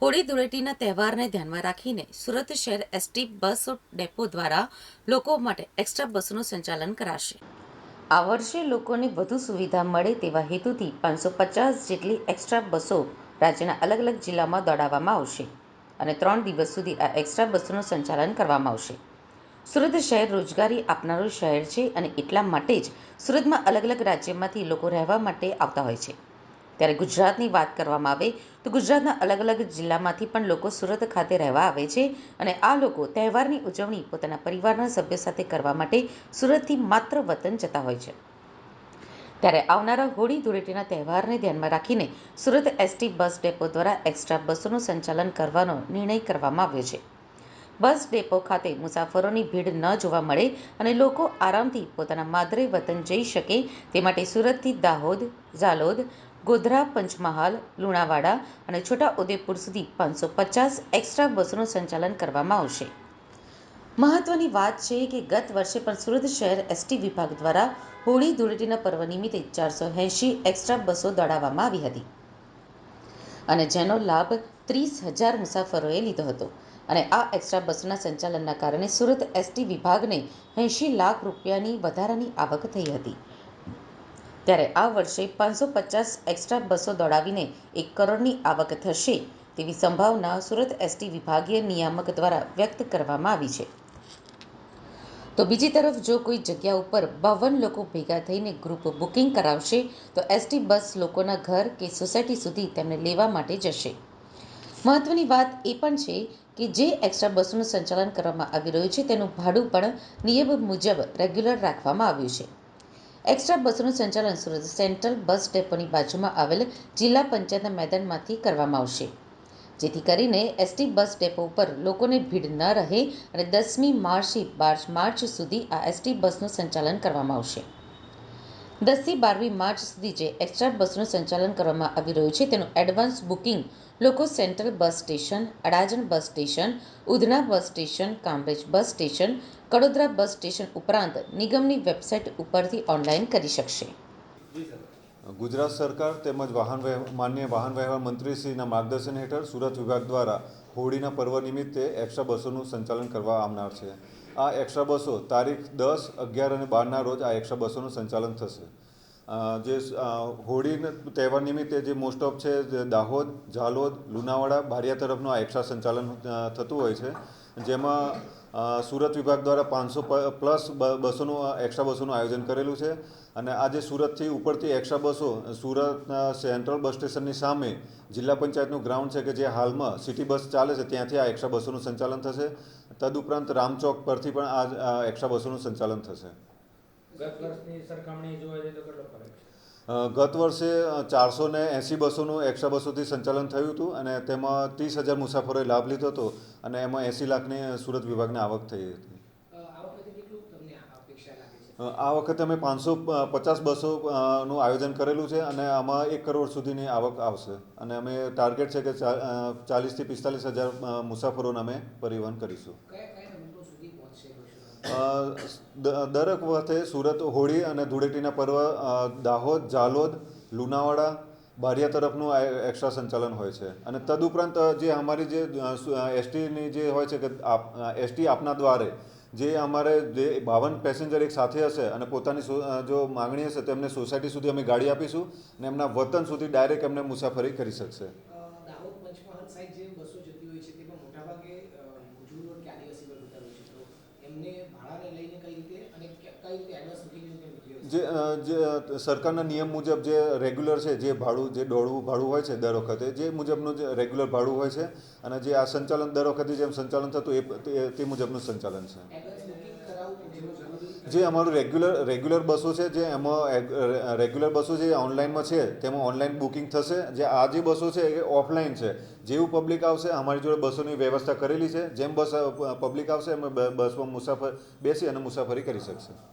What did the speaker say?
હોળી ધૂળેટીના તહેવારને ધ્યાનમાં રાખીને સુરત શહેર એસટી બસ ડેપો દ્વારા લોકો માટે એક્સ્ટ્રા બસોનું સંચાલન કરાશે. આ વર્ષે લોકોને વધુ સુવિધા મળે તેવા હેતુથી 550 જેટલી એક્સ્ટ્રા બસો રાજ્યના અલગ અલગ જિલ્લામાં દોડાવવામાં આવશે અને 3 દિવસ સુધી આ એક્સ્ટ્રા બસોનું સંચાલન કરવામાં આવશે. સુરત શહેર રોજગારી આપનારું શહેર છે અને એટલા માટે જ સુરતમાં અલગ અલગ રાજ્યમાંથી લોકો રહેવા માટે આવતા હોય છે. ત્યારે ગુજરાતની વાત કરવામાં આવે તો ગુજરાતના અલગ અલગ જિલ્લામાંથી પણ લોકો સુરત ખાતે રહેવા આવે છે અને આ લોકો તહેવારની ઉજવણી પોતાના પરિવારના સભ્યો સાથે કરવા માટે સુરતથી માત્ર વતન જતા હોય છે. ત્યારે આવનારા હોળી ધૂળેટીના તહેવારને ધ્યાનમાં રાખીને સુરત એસટી બસ ડેપો દ્વારા એક્સ્ટ્રા બસોનું સંચાલન કરવાનો નિર્ણય કરવામાં આવ્યો છે. બસ ડેપો ખાતે મુસાફરોની ભીડ ન જોવા મળે અને લોકો આરામથી પોતાના માદરે વતન જઈ શકે તે માટે સુરતથી દાહોદ, ઝાલોદ, ગોધરા, પંચમહાલ, લુણાવાડા અને છોટા ઉદેપુર સુધી 550 એક્સ્ટ્રા બસોનું સંચાલન કરવામાં આવશે. મહત્વની વાત છે કે ગત વર્ષે પણ સુરત શહેર એસટી વિભાગ દ્વારા હોળી ધૂળેટીના પર્વ નિમિત્તે 480 એક્સ્ટ્રા બસો દોડાવવામાં આવી હતી અને જેનો લાભ 30,000 મુસાફરોએ લીધો હતો અને આ એક્સ્ટ્રા બસોના સંચાલનના કારણે સુરત એસટી વિભાગને 80 લાખ રૂપિયાની વધારાની આવક થઈ હતી. ત્યારે આ વર્ષે 550 એક્સ્ટ્રા બસો દોડાવીને 1 કરોડની આવક થશે તેવી સંભાવના સુરત એસટી વિભાગીય નિયામક દ્વારા વ્યક્ત કરવામાં આવી છે. તો બીજી તરફ જો કોઈ જગ્યા ઉપર 52 લોકો ભેગા થઈને ગ્રુપ બુકિંગ કરાવશે તો એસટી બસ લોકોના ઘર કે સોસાયટી સુધી તેમને લેવા માટે જશે. મહત્વની વાત એ પણ છે કે જે એક્સ્ટ્રા બસોનું સંચાલન કરવામાં આવી રહ્યું છે તેનું ભાડું પણ નિયમ મુજબ રેગ્યુલર રાખવામાં આવ્યું છે. એક્સ્ટ્રા બસોનું સંચાલન સુરત સેન્ટ્રલ બસ ડેપોની બાજુમાં આવેલ જિલ્લા પંચાયતના મેદાનમાંથી કરવામાં આવશે, જેથી કરીને એસટી બસ ડેપો ઉપર લોકોને ભીડ ન રહે અને 10મી માર્ચથી 12 માર્ચ સુધી આ એસટી બસનું સંચાલન કરવામાં આવશે. 10થી 12મી માર્ચ સુધી જે એક્સ્ટ્રા બસનું સંચાલન કરવામાં આવી રહ્યું છે તેનું એડવાન્સ બુકિંગ લોકો central bus station, Adajan bus station, Udhna bus station, Kamrej bus station, Kadodara bus station ઉપરાંત નિગમની વેબસાઇટ ઉપરથી ઓનલાઈન કરી શકશે. ગુજરાત સરકાર તેમજ માનનીય વાહન વ્યવહાર મંત્રીશ્રીના માર્ગદર્શન હેઠળ સુરત વિભાગ દ્વારા હોળીના પર્વ નિમિત્તે એક્સ્ટ્રા બસોનું સંચાલન કરવા આવનાર છે. આ એક્સ્ટ્રા બસો તારીખ 10, 11 અને 12ના રોજ આ એક્સ્ટ્રા બસોનું સંચાલન થશે. જે હોળીના તહેવાર નિમિત્તે જે મોસ્ટ ઓફ છે દાહોદ, ઝાલોદ, લુણાવાડા, બારિયા તરફનું આ એક્સ્ટ્રા સંચાલન થતું હોય છે, જેમાં સુરત વિભાગ દ્વારા 500+ બસોનું એક્સ્ટ્રા બસોનું આયોજન કરેલું છે અને આજે સુરતથી ઉપરથી એક્સ્ટ્રા બસો સુરતના સેન્ટ્રલ બસ સ્ટેશનની સામે જિલ્લા પંચાયતનું ગ્રાઉન્ડ છે કે જે હાલમાં સિટી બસ ચાલે છે ત્યાંથી આ એક્સ્ટ્રા બસોનું સંચાલન થશે. તદુપરાંત રામચોક પરથી પણ આ એક્સ્ટ્રા બસોનું સંચાલન થશે. ગત વર્ષની સરખામણી જોવા જઈએ તો કેટલો ફરક છે? ગત વર્ષે 480 બસોનું એક્સ્ટ્રા બસોથી સંચાલન થયું હતું અને તેમાં 30,000 મુસાફરોએ લાભ લીધો હતો અને એમાં 80 લાખની સુરત વિભાગને આવક થઈ હતી. આ વખતે અમે 550 બસોનું આયોજન કરેલું છે અને આમાં 1 કરોડ સુધીની આવક આવશે અને અમે ટાર્ગેટ છે કે 40,000 થી 45,000 મુસાફરોને અમે પરિવહન કરીશું. દરેક વખતે સુરત હોળી અને ધૂળેટીના પર્વ દાહોદ, ઝાલોદ, લુણાવાડા, બારિયા તરફનું એક્સ્ટ્રા સંચાલન હોય છે અને તદુપરાંત જે અમારી જે એસટીની જે હોય છે કે એસટી આપના દ્વારે જે અમારે જે 52 પેસેન્જર એક સાથે હશે અને પોતાની જો માંગણી હશે તેમને સોસાયટી સુધી અમે ગાડી આપીશું અને એમના વતન સુધી ડાયરેક્ટ એમને મુસાફરી કરી શકશે. દાહોદ, પંચમહાલ સાઈડ જે બસો જતી હોય છે તેમાં મોટાભાગે મજૂરો કે આદિવાસી વર્ગ જતા હોય છે, તો એમને ભાડાને લઈને કઈ રીતે એડવાન્સ બુકિંગ જે સરકારના નિયમ મુજબ જે રેગ્યુલર છે જે ભાડું જે દોડવું ભાડું હોય છે દર વખતે જે મુજબનું જે રેગ્યુલર ભાડું હોય છે અને જે આ સંચાલન દર વખતે જેમ સંચાલન થતું તે મુજબનું સંચાલન છે. જે અમારું રેગ્યુલર બસો છે જે એમાં રેગ્યુલર બસો જે ઓનલાઈનમાં છે તેમાં ઓનલાઈન બુકિંગ થશે. જે આ જે બસો છે એ ઓફલાઈન છે. જેવું પબ્લિક આવશે અમારી જોડે બસોની વ્યવસ્થા કરેલી છે, જેમ બસ પબ્લિક આવશે એમ બસમાં બેસી અને મુસાફરી કરી શકશે.